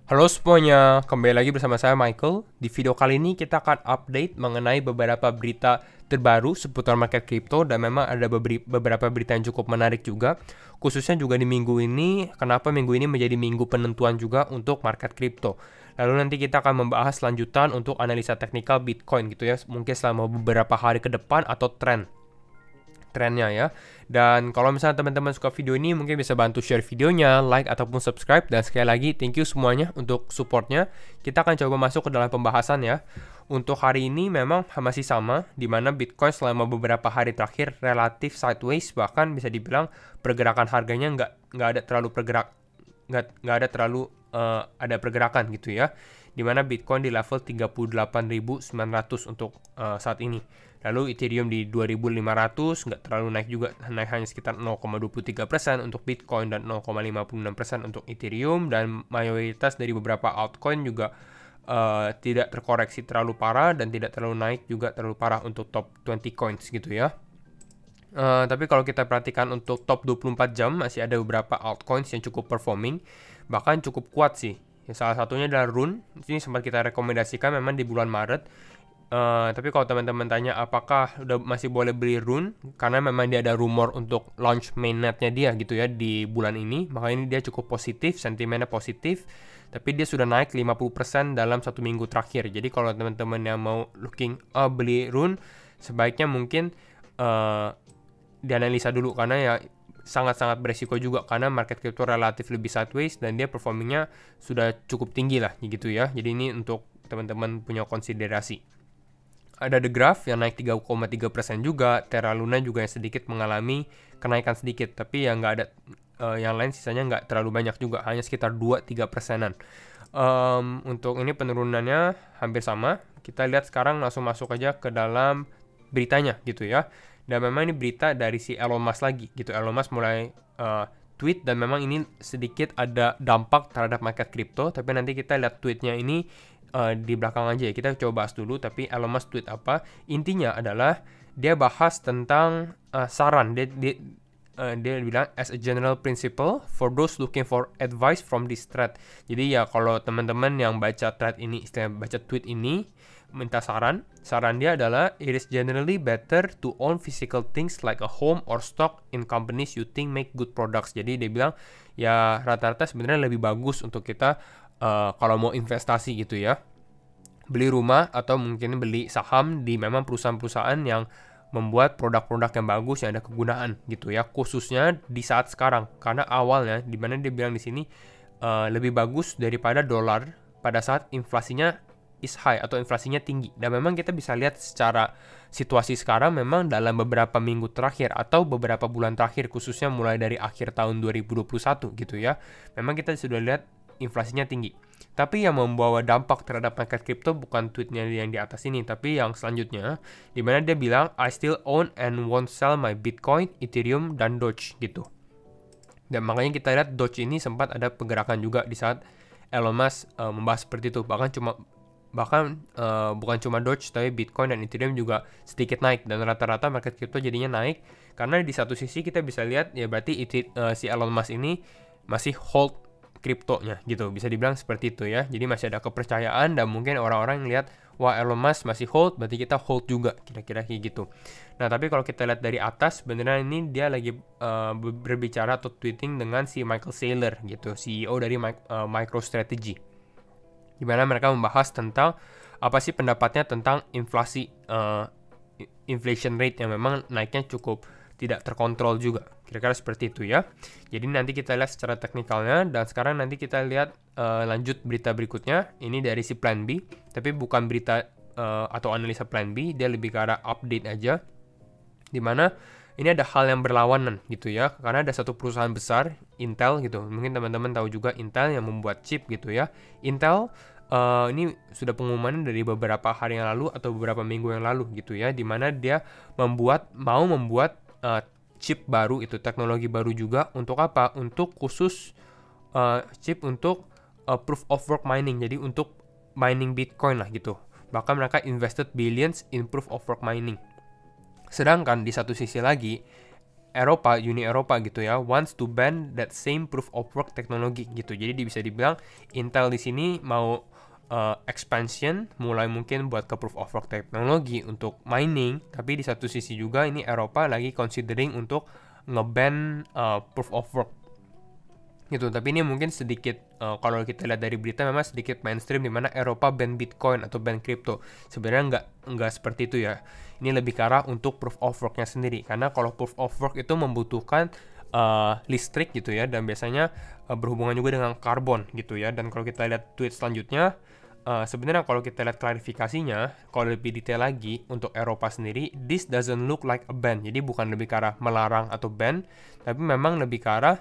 Halo semuanya, kembali lagi bersama saya Michael. Di video kali ini kita akan update mengenai beberapa berita terbaru seputar market crypto dan memang ada beberapa berita yang cukup menarik juga. Khususnya juga di minggu ini, kenapa minggu ini menjadi minggu penentuan juga untuk market crypto. Lalu nanti kita akan membahas lanjutan untuk analisa teknikal Bitcoin gitu ya, mungkin selama beberapa hari ke depan atau trennya ya. Dan kalau misalnya teman-teman suka video ini, mungkin bisa bantu share videonya, like ataupun subscribe. Dan sekali lagi thank you semuanya untuk supportnya. Kita akan coba masuk ke dalam pembahasan ya. Untuk hari ini memang masih sama, di mana Bitcoin selama beberapa hari terakhir relatif sideways, bahkan bisa dibilang pergerakan harganya nggak ada terlalu nggak ada terlalu ada pergerakan gitu ya, dimana Bitcoin di level 38.900 untuk saat ini. Lalu Ethereum di 2.500, nggak terlalu naik juga, naik hanya sekitar 0,23% untuk Bitcoin dan 0,56% untuk Ethereum, dan mayoritas dari beberapa altcoin juga tidak terkoreksi terlalu parah dan tidak terlalu naik juga terlalu parah untuk top 20 coins gitu ya. Tapi kalau kita perhatikan untuk top 24 jam, masih ada beberapa altcoins yang cukup performing, bahkan cukup kuat sih. Salah satunya adalah Rune. Ini sempat kita rekomendasikan memang di bulan Maret. Tapi kalau teman-teman tanya apakah udah masih boleh beli Rune, karena memang dia ada rumor untuk launch mainnetnya dia gitu ya di bulan ini, makanya ini dia cukup positif, sentimennya positif. Tapi dia sudah naik 50% dalam satu minggu terakhir. Jadi kalau teman-teman yang mau beli Rune, sebaiknya mungkin dianalisa dulu, karena ya sangat-sangat beresiko juga, karena market crypto relatif lebih sideways dan dia performingnya sudah cukup tinggi lah gitu ya. Jadi ini untuk teman-teman punya konsiderasi. Ada The Graph yang naik 3,3% juga, Terra Luna juga yang sedikit mengalami kenaikan sedikit, tapi yang nggak ada yang lain sisanya nggak terlalu banyak juga, hanya sekitar 2-3%-an. Untuk ini penurunannya hampir sama. Kita lihat sekarang, langsung masuk aja ke dalam beritanya gitu ya. Dan memang ini berita dari si Elon Musk lagi gitu. Elon Musk mulai tweet, dan memang ini sedikit ada dampak terhadap market crypto, tapi nanti kita lihat tweetnya ini di belakang aja ya. Kita coba bahas dulu, tapi Elon Musk tweet apa. Intinya adalah dia bahas tentang saran. Dia bilang, as a general principle for those looking for advice from this thread. Jadi ya kalau teman-teman yang baca thread ini, istilahnya baca tweet ini, minta saran dia adalah, it is generally better to own physical things like a home or stock in companies you think make good products. Jadi dia bilang ya rata-rata sebenarnya lebih bagus untuk kita kalau mau investasi gitu ya, beli rumah atau mungkin beli saham di memang perusahaan-perusahaan yang membuat produk-produk yang bagus, yang ada kegunaan gitu ya, khususnya di saat sekarang. Karena awalnya dimana dia bilang di sini lebih bagus daripada dolar pada saat inflasinya is high atau inflasinya tinggi. Dan memang kita bisa lihat secara situasi sekarang, memang dalam beberapa minggu terakhir atau beberapa bulan terakhir, khususnya mulai dari akhir tahun 2021 gitu ya, memang kita sudah lihat inflasinya tinggi. Tapi yang membawa dampak terhadap market crypto bukan tweetnya yang di atas ini, tapi yang selanjutnya, dimana dia bilang, I still own and won't sell my Bitcoin, Ethereum, dan Doge gitu. Dan makanya kita lihat Doge ini sempat ada pergerakan juga di saat Elon Musk membahas seperti itu. Bahkan bukan cuma Doge, tapi Bitcoin dan Ethereum juga sedikit naik, dan rata-rata market crypto jadinya naik. Karena di satu sisi kita bisa lihat ya berarti si Elon Musk ini masih hold kriptonya gitu, bisa dibilang seperti itu ya. Jadi masih ada kepercayaan, dan mungkin orang-orang lihat, wah Elon Musk masih hold, berarti kita hold juga, kira-kira kayak gitu. Nah tapi kalau kita lihat dari atas, sebenarnya ini dia lagi berbicara atau tweeting dengan si Michael Saylor gitu, CEO dari MicroStrategy, dimana mereka membahas tentang apa sih pendapatnya tentang inflation rate yang memang naiknya cukup tidak terkontrol juga, kira-kira seperti itu ya. Jadi nanti kita lihat secara teknikalnya, dan sekarang nanti kita lihat lanjut berita berikutnya. Ini dari si Plan B, tapi bukan berita atau analisa Plan B, dia lebih ke arah update aja, dimana ini ada hal yang berlawanan gitu ya, karena ada satu perusahaan besar, Intel gitu, mungkin teman-teman tahu juga Intel yang membuat chip gitu ya. Intel ini sudah pengumuman dari beberapa hari yang lalu atau beberapa minggu yang lalu gitu ya, dimana dia mau membuat chip baru, itu teknologi baru juga, untuk apa? Untuk khusus chip untuk proof of work mining, jadi untuk mining Bitcoin lah gitu. Bahkan mereka invested billions in proof of work mining. Sedangkan di satu sisi lagi, Eropa, Uni Eropa gitu ya, wants to ban that same proof of work teknologi gitu. Jadi bisa dibilang Intel di sini mau expansion, mulai mungkin buat ke proof of work teknologi untuk mining, tapi di satu sisi juga ini Eropa lagi considering untuk ngeban proof of work gitu. Tapi ini mungkin sedikit kalau kita lihat dari berita memang sedikit mainstream di mana Eropa ban Bitcoin atau ban crypto. Sebenarnya nggak seperti itu ya. Ini lebih ke arah untuk proof of work-nya sendiri. Karena kalau proof of work itu membutuhkan listrik gitu ya, dan biasanya berhubungan juga dengan karbon gitu ya. Dan kalau kita lihat tweet selanjutnya, sebenarnya kalau kita lihat klarifikasinya, kalau lebih detail lagi untuk Eropa sendiri, this doesn't look like a ban. Jadi bukan lebih ke arah melarang atau ban, tapi memang lebih ke arah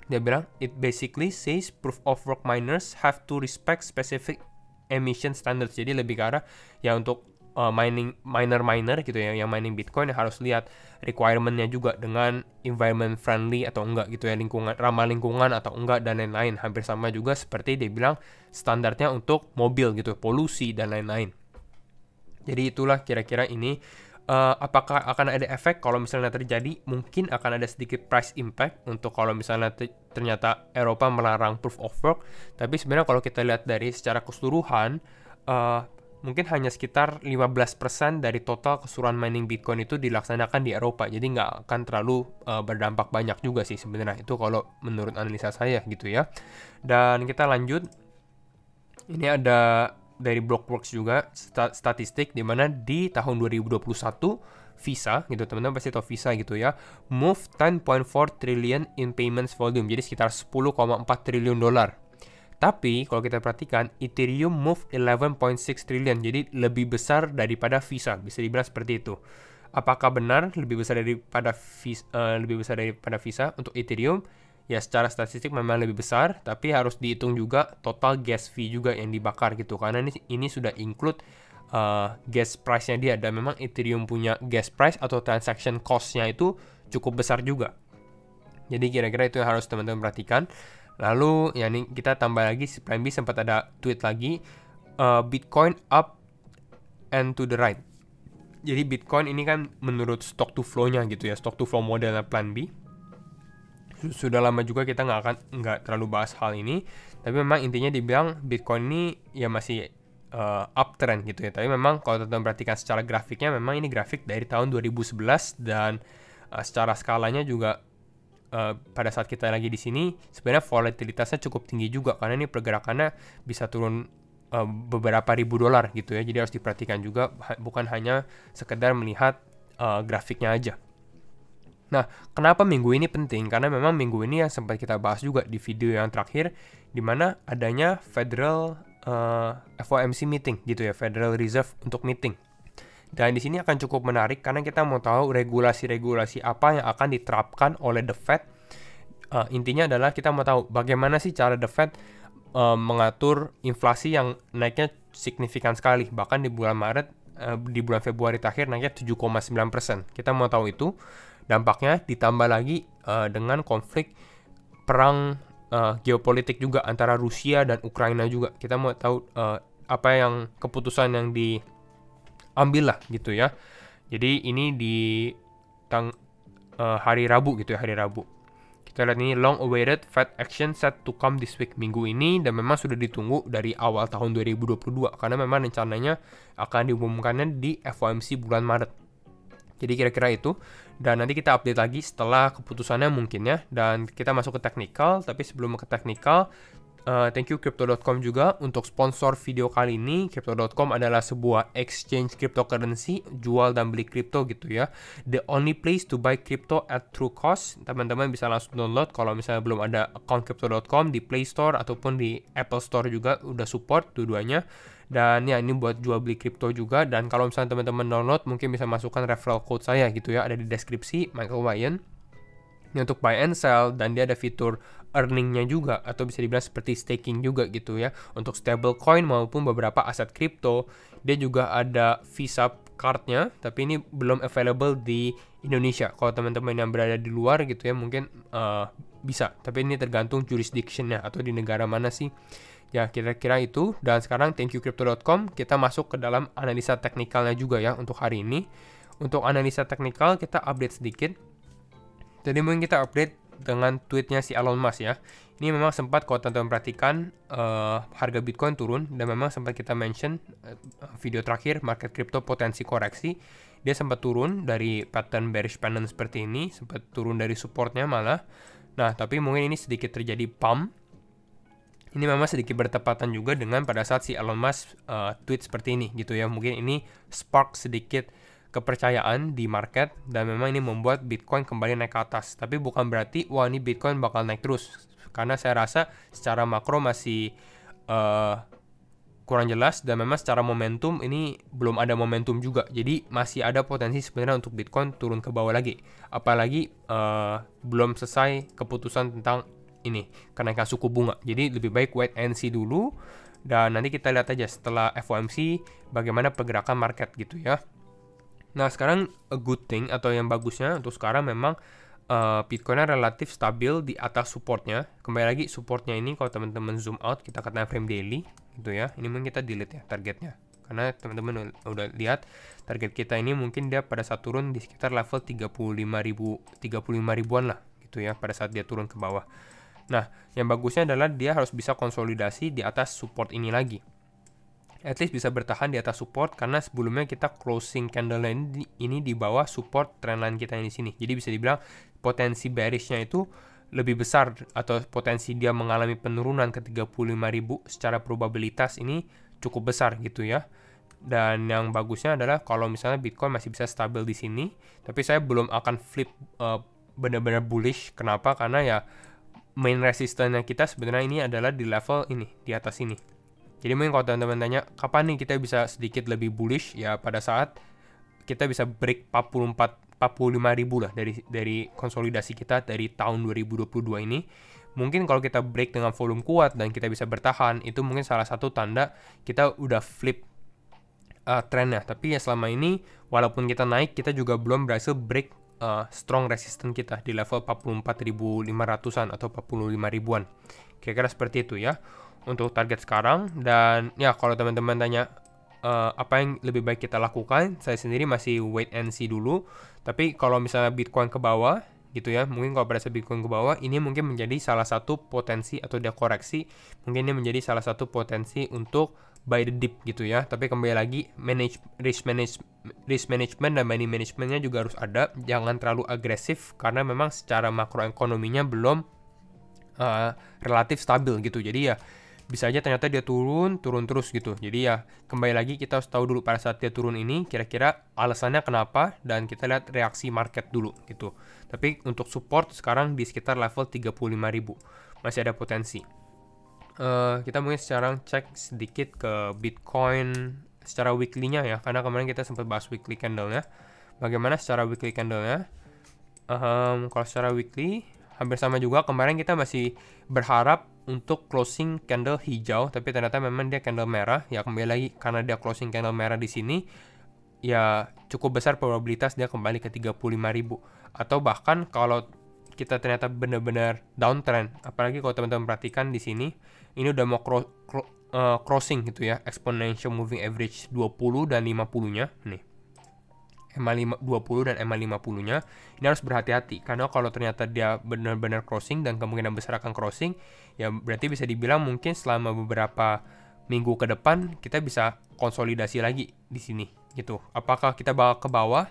dia bilang it basically says proof of work miners have to respect specific emission standards. Jadi lebih ke arah ya untuk miner gitu ya, yang mining Bitcoin harus lihat requirement-nya juga dengan environment friendly atau enggak gitu ya, ramah lingkungan atau enggak dan lain-lain. Hampir sama juga seperti dia bilang standarnya untuk mobil gitu, polusi dan lain-lain. Jadi itulah kira-kira ini. Apakah akan ada efek kalau misalnya terjadi? Mungkin akan ada sedikit price impact untuk kalau misalnya ternyata Eropa melarang proof of work. Tapi sebenarnya kalau kita lihat dari secara keseluruhan, mungkin hanya sekitar 15% dari total keseluruhan mining Bitcoin itu dilaksanakan di Eropa. Jadi nggak akan terlalu berdampak banyak juga sih sebenarnya. Itu kalau menurut analisa saya gitu ya. Dan kita lanjut. Ini ada dari Blockworks juga statistik di mana di tahun 2021 Visa gitu, teman-teman pasti tahu Visa gitu ya, move 10.4 trillion in payments volume, jadi sekitar 10,4 triliun dolar. Tapi kalau kita perhatikan Ethereum move 11.6 trillion, jadi lebih besar daripada Visa, bisa dibilang seperti itu. Apakah benar lebih besar daripada Visa untuk Ethereum? Ya secara statistik memang lebih besar, tapi harus dihitung juga total gas fee juga yang dibakar gitu, karena ini sudah include gas price-nya dia, dan memang Ethereum punya gas price atau transaction cost-nya itu cukup besar juga. Jadi kira-kira itu yang harus teman-teman perhatikan. Lalu ya ini kita tambah lagi, si Plan B sempat ada tweet lagi, Bitcoin up and to the right. Jadi Bitcoin ini kan menurut stock to flow-nya gitu ya, stock to flow modelnya Plan B. Sudah lama juga kita nggak terlalu bahas hal ini, tapi memang intinya dibilang Bitcoin ini ya masih uptrend gitu ya. Tapi memang kalau teman-teman perhatikan secara grafiknya, memang ini grafik dari tahun 2011 dan secara skalanya juga pada saat kita lagi di sini sebenarnya volatilitasnya cukup tinggi juga, karena ini pergerakannya bisa turun beberapa ribu dolar gitu ya. Jadi harus diperhatikan juga, bukan hanya sekedar melihat grafiknya aja. Nah, kenapa minggu ini penting? Karena memang minggu ini yang sempat kita bahas juga di video yang terakhir, di mana adanya Federal FOMC meeting gitu ya, Federal Reserve untuk meeting. Dan di sini akan cukup menarik karena kita mau tahu regulasi-regulasi apa yang akan diterapkan oleh The Fed. Intinya adalah kita mau tahu bagaimana sih cara The Fed mengatur inflasi yang naiknya signifikan sekali. Bahkan di bulan Maret, di bulan Februari terakhir naiknya 7,9%. Kita mau tahu itu. Dampaknya ditambah lagi dengan konflik perang geopolitik juga antara Rusia dan Ukraina juga. Kita mau tahu apa yang keputusan yang diambil lah gitu ya. Jadi ini di hari Rabu gitu ya, hari Rabu. Kita lihat ini long awaited Fed action set to come this week, minggu ini, dan memang sudah ditunggu dari awal tahun 2022 karena memang rencananya akan diumumkannya di FOMC bulan Maret. Jadi kira-kira itu, dan nanti kita update lagi setelah keputusannya mungkin ya. Dan kita masuk ke technical, tapi sebelum ke technical, thank you Crypto.com juga untuk sponsor video kali ini. Crypto.com adalah sebuah exchange cryptocurrency, jual dan beli kripto gitu ya. The only place to buy crypto at true cost. Teman-teman bisa langsung download kalau misalnya belum ada account Crypto.com di Play Store ataupun di Apple Store juga udah support dua-duanya. Dan ya ini buat jual beli kripto juga. Dan kalau misalnya teman-teman download mungkin bisa masukkan referral code saya gitu ya, ada di deskripsi, Michael Wyan. Ini untuk buy and sell, dan dia ada fitur earningnya juga, atau bisa dibilang seperti staking juga gitu ya, untuk stablecoin maupun beberapa aset kripto. Dia juga ada Visa cardnya, tapi ini belum available di Indonesia. Kalau teman-teman yang berada di luar gitu ya mungkin bisa, tapi ini tergantung jurisdictionnya atau di negara mana sih. Ya kira-kira itu. Dan sekarang thank you Crypto.com, kita masuk ke dalam analisa teknikalnya juga ya untuk hari ini. Untuk analisa teknikal kita update sedikit. Jadi mungkin kita update dengan tweetnya si Elon Musk ya. Ini memang sempat kalau teman-teman perhatikan harga Bitcoin turun, dan memang sempat kita mention video terakhir market crypto potensi koreksi. Dia sempat turun dari pattern bearish pendant seperti ini, sempat turun dari supportnya malah. Nah, tapi mungkin ini sedikit terjadi pump. Ini memang sedikit bertepatan juga dengan pada saat si Elon Musk tweet seperti ini gitu ya. Mungkin ini spark sedikit kepercayaan di market, dan memang ini membuat Bitcoin kembali naik ke atas. Tapi bukan berarti wah ini Bitcoin bakal naik terus, karena saya rasa secara makro masih kurang jelas, dan memang secara momentum ini belum ada momentum juga. Jadi masih ada potensi sebenarnya untuk Bitcoin turun ke bawah lagi. Apalagi belum selesai keputusan tentang ini kenaikan suku bunga. Jadi lebih baik wait and see dulu, dan nanti kita lihat aja setelah FOMC bagaimana pergerakan market gitu ya. Nah, sekarang a good thing atau yang bagusnya untuk sekarang memang Bitcoinnya relatif stabil di atas supportnya. Kembali lagi supportnya ini kalau teman-teman zoom out, kita ke time frame daily gitu ya. Ini mungkin kita delete ya targetnya, karena teman-teman udah lihat target kita ini mungkin dia pada saat turun di sekitar level 35.000-an lah gitu ya, pada saat dia turun ke bawah. Nah, yang bagusnya adalah dia harus bisa konsolidasi di atas support ini lagi. At least bisa bertahan di atas support, karena sebelumnya kita closing candle ini di bawah support trendline kita yang di sini. Jadi bisa dibilang potensi bearishnya itu lebih besar, atau potensi dia mengalami penurunan ke 35.000 secara probabilitas ini cukup besar gitu ya. Dan yang bagusnya adalah kalau misalnya Bitcoin masih bisa stabil di sini, tapi saya belum akan flip benar-benar bullish. Kenapa? Karena ya main resistance kita sebenarnya ini adalah di level ini, di atas ini. Jadi mungkin kalau teman-teman tanya kapan nih kita bisa sedikit lebih bullish, ya pada saat kita bisa break 45.000 lah dari konsolidasi kita dari tahun 2022 ini. Mungkin kalau kita break dengan volume kuat dan kita bisa bertahan, itu mungkin salah satu tanda kita udah flip trennya. Tapi ya selama ini walaupun kita naik, kita juga belum berhasil break strong resistance kita di level 44.500-an atau 45.000-an. Kira-kira seperti itu ya untuk target sekarang. Dan ya kalau teman-teman tanya apa yang lebih baik kita lakukan, saya sendiri masih wait and see dulu. Tapi kalau misalnya Bitcoin ke bawah gitu ya, mungkin kalau pada saat Bitcoin ke bawah, ini mungkin menjadi salah satu potensi, atau dia koreksi, mungkin ini menjadi salah satu potensi untuk buy the dip gitu ya. Tapi kembali lagi risk management dan money managementnya juga harus ada. Jangan terlalu agresif, karena memang secara makroekonominya belum relatif stabil gitu. Jadi ya bisa aja ternyata dia turun terus gitu. Jadi ya kembali lagi kita harus tahu dulu pada saat dia turun ini kira-kira alasannya kenapa, dan kita lihat reaksi market dulu gitu. Tapi untuk support sekarang di sekitar level 35.000 masih ada potensi. Kita mungkin sekarang cek sedikit ke Bitcoin secara weekly-nya ya, karena kemarin kita sempat bahas weekly candle-nya. Bagaimana secara weekly candle-nya? Kalau secara weekly hampir sama juga. Kemarin kita masih berharap untuk closing candle hijau, tapi ternyata memang dia candle merah. Ya kembali lagi, karena dia closing candle merah di sini, ya cukup besar probabilitas dia kembali ke 35.000. Atau bahkan kalau kita ternyata benar-benar downtrend, apalagi kalau teman-teman perhatikan di sini, ini udah mau crossing gitu ya, exponential moving average 20 dan 50-nya nih. EMA 20 dan EMA 50-nya ini harus berhati-hati, karena kalau ternyata dia benar-benar crossing, dan kemungkinan besar akan crossing, ya berarti bisa dibilang mungkin selama beberapa minggu ke depan kita bisa konsolidasi lagi di sini gitu. Apakah kita bakal ke bawah?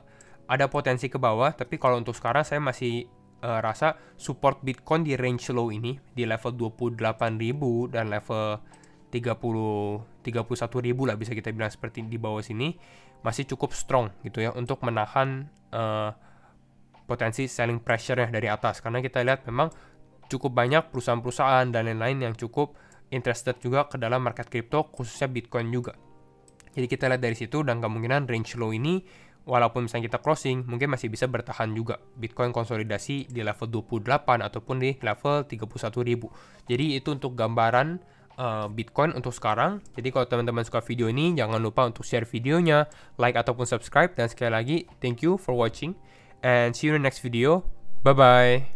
Ada potensi ke bawah, tapi kalau untuk sekarang saya masih rasa support Bitcoin di range low ini di level 28.000 dan level 31.000 lah, bisa kita bilang seperti di bawah sini masih cukup strong gitu ya untuk menahan potensi selling pressure-nya dari atas, karena kita lihat memang cukup banyak perusahaan-perusahaan dan lain-lain yang cukup interested juga ke dalam market crypto, khususnya Bitcoin juga. Jadi kita lihat dari situ, dan kemungkinan range low ini walaupun misalnya kita crossing, mungkin masih bisa bertahan juga. Bitcoin konsolidasi di level 28 ataupun di level 31.000. Jadi itu untuk gambaran Bitcoin untuk sekarang. Jadi kalau teman-teman suka video ini, jangan lupa untuk share videonya, like ataupun subscribe. Dan sekali lagi, thank you for watching and see you in the next video. Bye-bye.